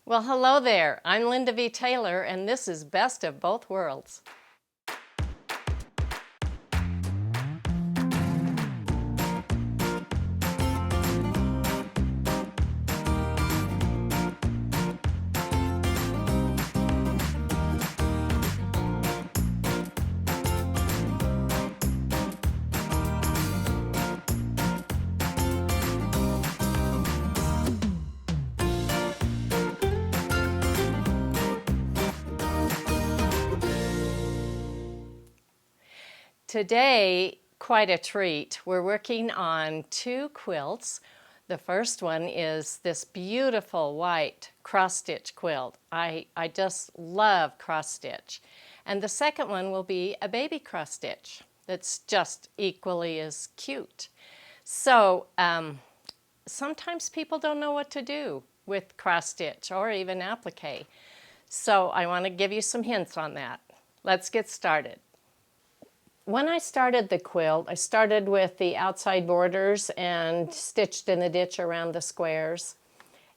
Well, hello there. I'm Linda V. Taylor, and this is Best of Both Worlds. Today, quite a treat. We're working on two quilts. The first one is this beautiful white cross-stitch quilt. I just love cross-stitch. And the second one will be a baby cross-stitch that's just equally as cute. So sometimes people don't know what to do with cross-stitch or even applique. So I want to give you some hints on that. Let's get started. When I started the quilt, I started with the outside borders and stitched in the ditch around the squares.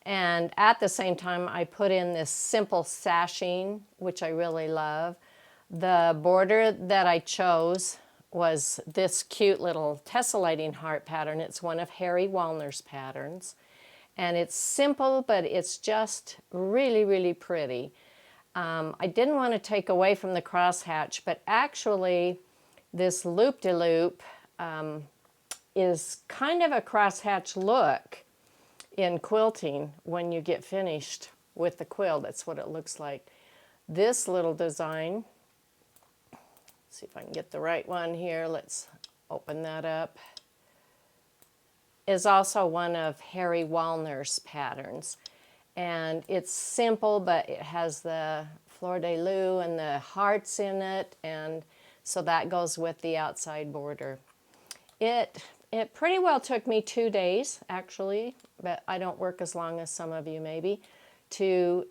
And at the same time, I put in this simple sashing, which I really love. The border that I chose was this cute little tessellating heart pattern. It's one of Harry Wallner's patterns. And it's simple, but it's just really, really pretty. I didn't want to take away from the crosshatch, but actually, this loop-de-loop is kind of a crosshatch look in quilting when you get finished with the quilt. That's what it looks like. This little design, let's see if I can get the right one here. Let's open that up. Is also one of Harry Wallner's patterns. And it's simple, but it has the fleur-de-lis and the hearts in it, and so that goes with the outside border. It pretty well took me 2 days, actually, but I don't work as long as some of you maybe, to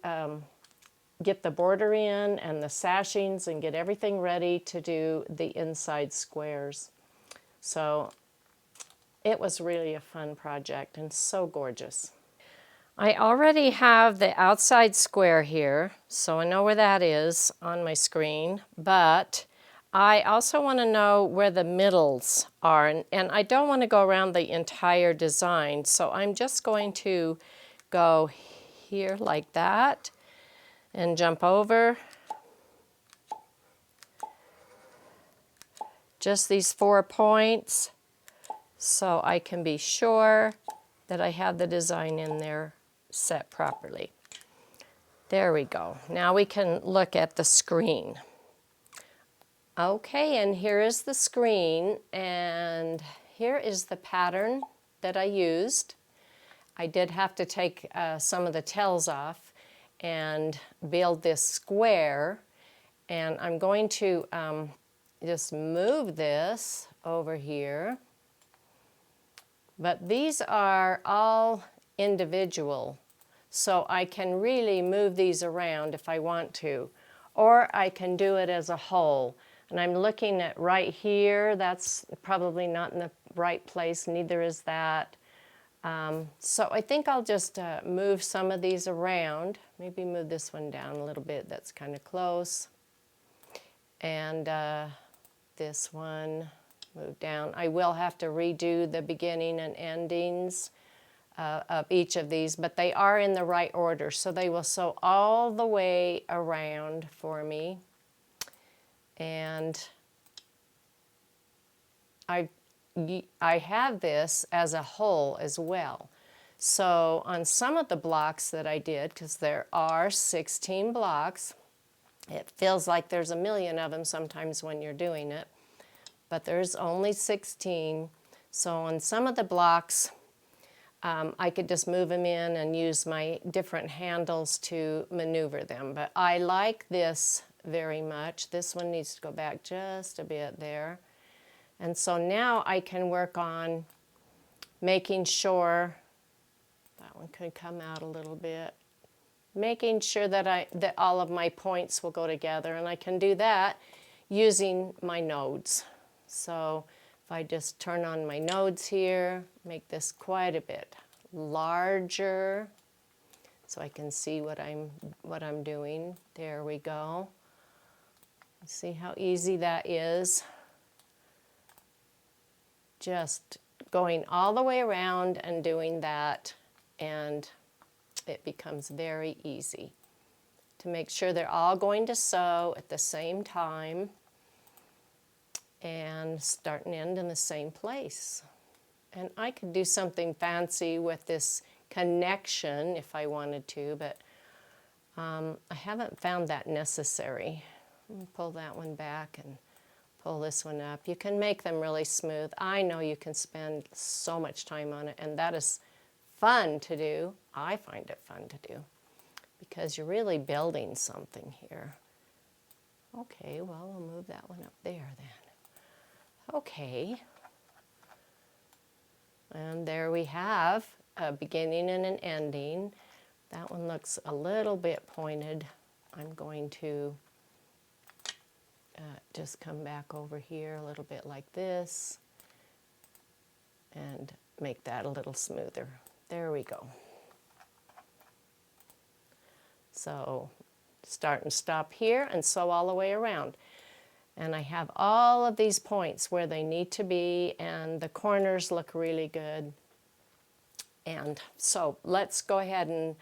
get the border in and the sashings and get everything ready to do the inside squares. So it was really a fun project and so gorgeous. I already have the outside square here, so I know where that is on my screen, but I also want to know where the middles are, and I don't want to go around the entire design, so I'm just going to go here like that and jump over. Just these 4 points so I can be sure that I have the design in there set properly. There we go. Now we can look at the screen. Okay, and here is the screen, and here is the pattern that I used. I did have to take some of the tails off and build this square, and I'm going to just move this over here. But these are all individual, so I can really move these around if I want to, or I can do it as a whole. And I'm looking at right here. That's probably not in the right place. Neither is that. So I think I'll just move some of these around. Maybe move this one down a little bit. That's kind of close. And this one, move down. I will have to redo the beginning and endings of each of these, but they are in the right order. So they will sew all the way around for me. And I have this as a whole as well. So on some of the blocks that I did, because there are 16 blocks, it feels like there's a million of them sometimes when you're doing it, but there's only 16. So on some of the blocks, I could just move them in and use my different handles to maneuver them. But I like this very much. This one needs to go back just a bit there. And so now I can work on making sure, that one could come out a little bit, making sure that that all of my points will go together, and I can do that using my nodes. So if I just turn on my nodes here, make this quite a bit larger, so I can see what I'm doing. There we go. See how easy that is? Just going all the way around and doing that, and it becomes very easy to make sure they're all going to sew at the same time and start and end in the same place. And I could do something fancy with this connection if I wanted to, but I haven't found that necessary. Pull that one back and pull this one up. You can make them really smooth. I know you can spend so much time on it, and that is fun to do. I find it fun to do because you're really building something here. Okay, well, we'll move that one up there then. Okay. And there we have a beginning and an ending. That one looks a little bit pointed. I'm going to just come back over here a little bit like this and make that a little smoother. There we go. So start and stop here and sew all the way around. And I have all of these points where they need to be, and the corners look really good. And so let's go ahead and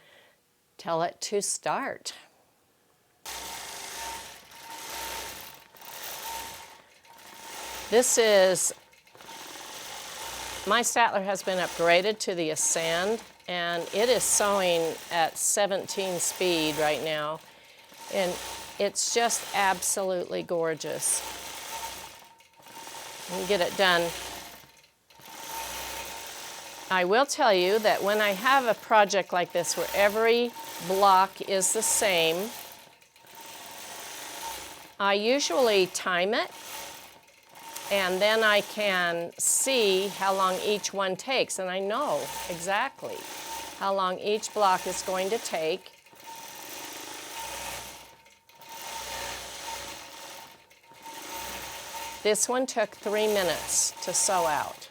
tell it to start. This is, my Statler has been upgraded to the Ascend, and it is sewing at 17 speed right now, and it's just absolutely gorgeous. And get it done. I will tell you that when I have a project like this where every block is the same, I usually time it, and then I can see how long each one takes, and I know exactly how long each block is going to take. This one took 3 minutes to sew out.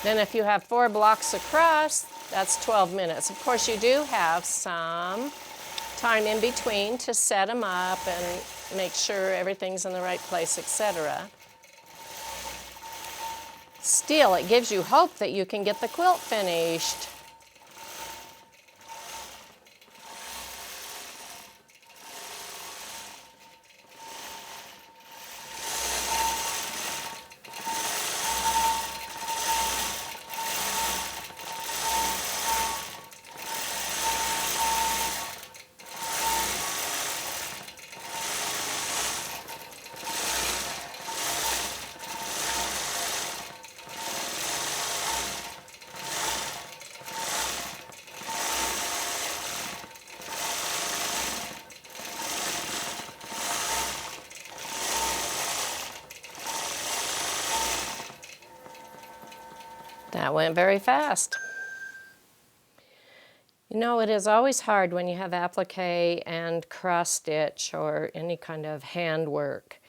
Then if you have 4 blocks across, that's 12 minutes. Of course, you do have some time in between to set them up and make sure everything's in the right place, etc. Still, it gives you hope that you can get the quilt finished. That went very fast. You know, it is always hard when you have applique and cross stitch or any kind of handwork.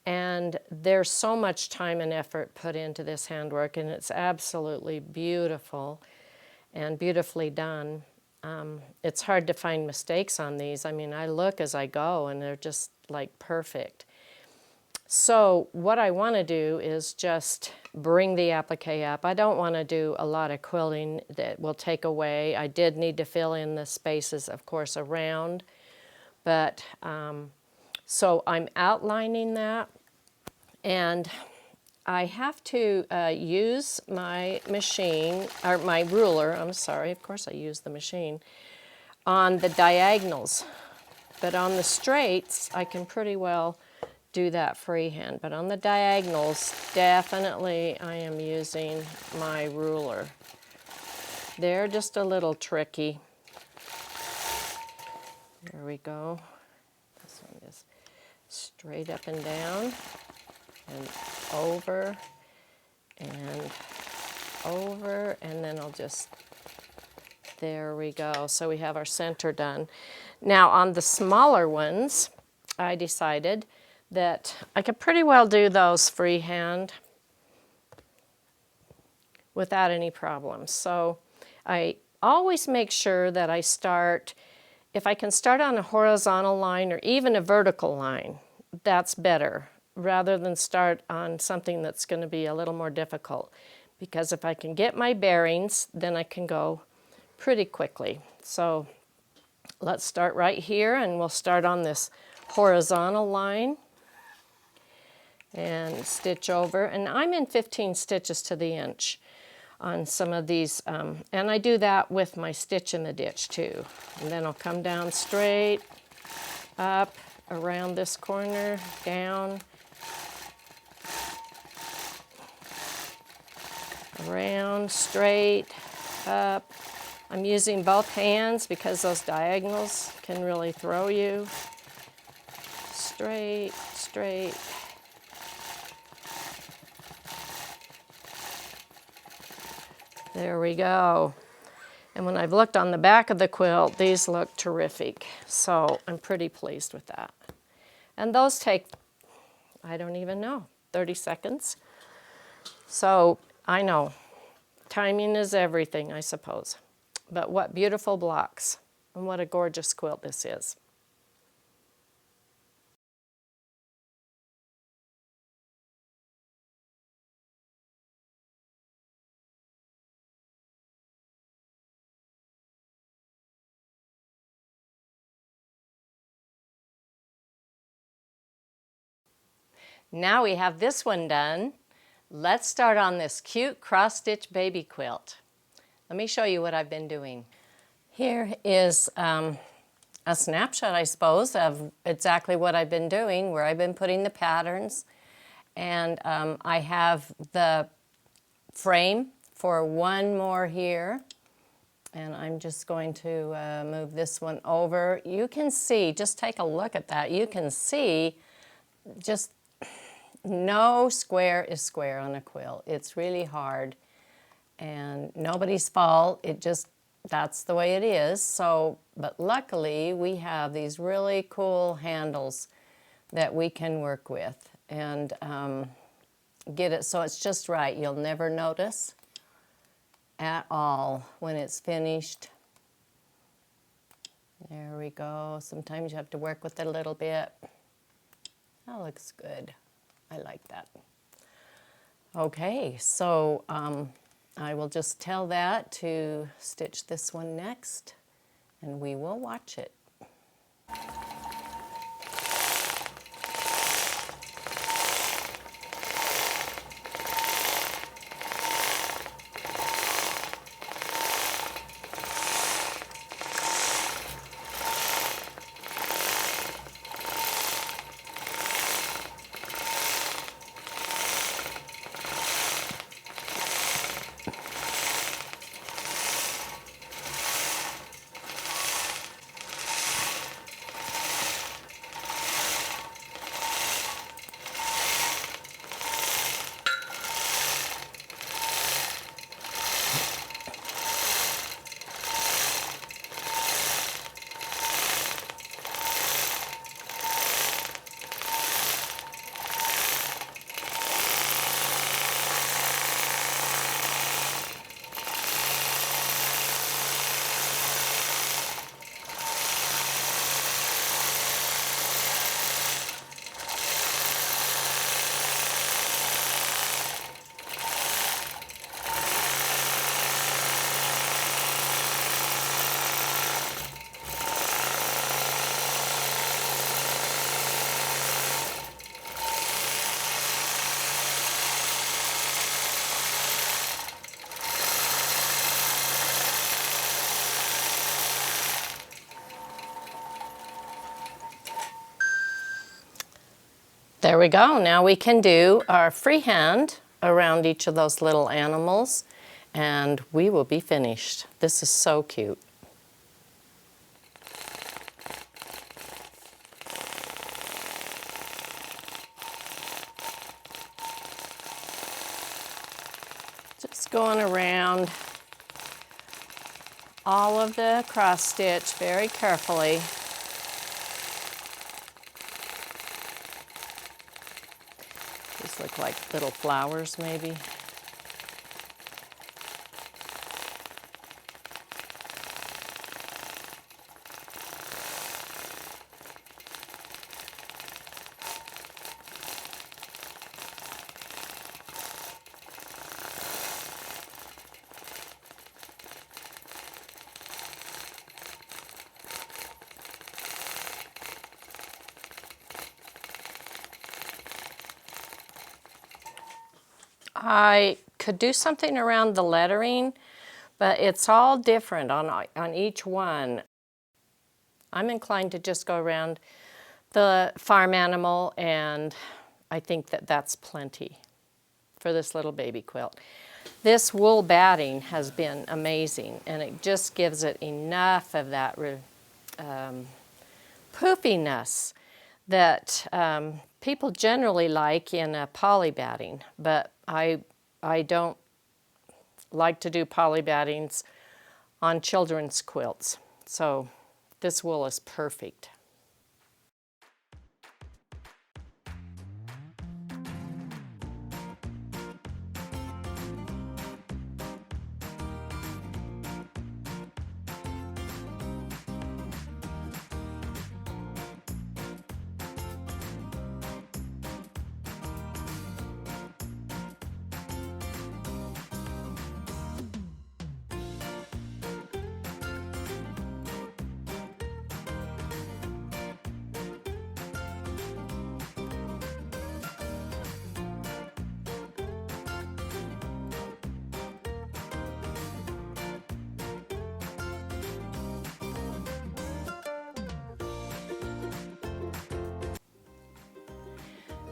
And there's so much time and effort put into this handwork, and it's absolutely beautiful and beautifully done. It's hard to find mistakes on these. I mean, I look as I go, and they're just like perfect. So what I want to do is just bring the applique up. I don't want to do a lot of quilting that will take away. I did need to fill in the spaces, of course, around. But so I'm outlining that. And I have to use my machine, or my ruler, I'm sorry, of course I use the machine, on the diagonals. But on the straights, I can pretty well do that freehand, but on the diagonals, definitely I am using my ruler. They're just a little tricky. There we go. This one is straight up and down, and over, and over, and then I'll just, there we go. So we have our center done. Now on the smaller ones, I decided that I could pretty well do those freehand without any problems. So I always make sure that I start, if I can start on a horizontal line or even a vertical line, that's better, rather than start on something that's going to be a little more difficult. Because if I can get my bearings, then I can go pretty quickly. So let's start right here, and we'll start on this horizontal line and stitch over. And I'm in 15 stitches to the inch on some of these, and I do that with my stitch in the ditch too. And then I'll come down straight, up, around this corner, down, around, straight, up. I'm using both hands because those diagonals can really throw you. Straight, straight. There we go. And when I've looked on the back of the quilt, these look terrific. So I'm pretty pleased with that. And those take, I don't even know, 30 seconds. So I know, timing is everything, I suppose. But what beautiful blocks, and what a gorgeous quilt this is. Now we have this one done. Let's start on this cute cross-stitch baby quilt. Let me show you what I've been doing. Here is a snapshot, I suppose, of exactly what I've been doing, where I've been putting the patterns. And I have the frame for one more here. And I'm just going to move this one over. You can see, just take a look at that. You can see just no square is square on a quilt. It's really hard, and nobody's fault. It just, that's the way it is. So, but luckily we have these really cool handles that we can work with and get it so it's just right. You'll never notice at all when it's finished. There we go. Sometimes you have to work with it a little bit. That looks good. I like that. Okay, so I will just tell that to stitch this one next, and we will watch it. There we go. Now we can do our freehand around each of those little animals, and we will be finished. This is so cute. Just going around all of the cross stitch very carefully. These look like little flowers, maybe. I could do something around the lettering, but it's all different on each one. I'm inclined to just go around the farm animal, and I think that that's plenty for this little baby quilt. This wool batting has been amazing, and it just gives it enough of that poofiness that people generally like in a poly batting, but I don't like to do poly battings on children's quilts. So this wool is perfect.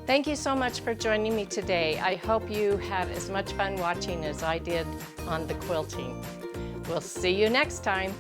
Thank you so much for joining me today. I hope you had as much fun watching as I did on the quilting. We'll see you next time.